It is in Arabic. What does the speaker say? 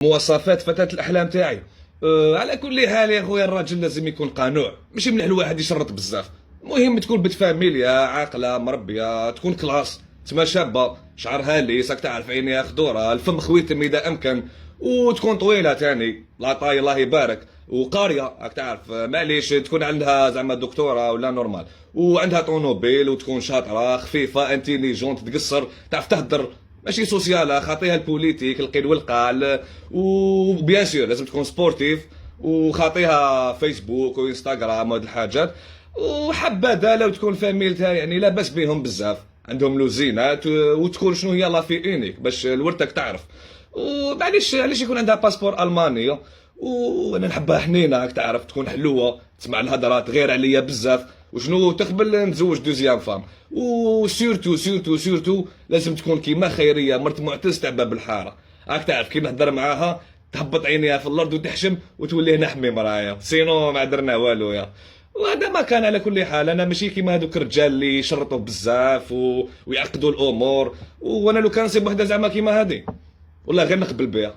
مواصفات فتاة الأحلام تاعي. على كل حال يا خويا الراجل لازم يكون قانوع، ماشي مليح الواحد يشرط بزاف. المهم تكون بنت فاميليا عاقلة مربية، تكون كلاس، تسمى شابة، شعرها ليس، راك تعرف عينيها خضورة، الفم خويتم إذا أمكن، وتكون طويلة تاني، لا طاي الله يبارك، وقارية راك تعرف، معليش تكون عندها زعما دكتورة ولا نورمال، وعندها طونوبيل، وتكون شاطرة خفيفة انتيليجونت تقصر، تعرف تهدر، ماشي سوسيال، خاطيها البوليتيك القيل والقال، وبيان سور لازم تكون سبورتيف، وخاطيها فيسبوك وانستغرام وهاد الحاجات، وحبذا لو تكون فاميلتها يعني لاباس بيهم بزاف، عندهم لوزينات، وتكون شنو هي لافي اونيك باش الورتك تعرف. ومعليش علاش يكون عندها باسبور الماني، وانا نحبها حنينه راك تعرف، تكون حلوه، تسمع الهضرات غير عليا بزاف، وشنو تقبل نتزوج دوزيام فام. وسيرتو سيرتو سيرتو لازم تكون كيما خيريه مرت معتز تاع باب الحاره، راك تعرف كي نهضر معاها تهبط عينيها في الارض وتحشم وتولي هنا حمي مرايا، سينو ما درنا والو يا. وهذا ما كان. على كل حال انا ماشي كيما هذوك الرجال اللي يشرطوا بزاف ويعقدوا الامور، وانا لو كان نصيب وحده زعما كيما هذه والله غير نقبل بها.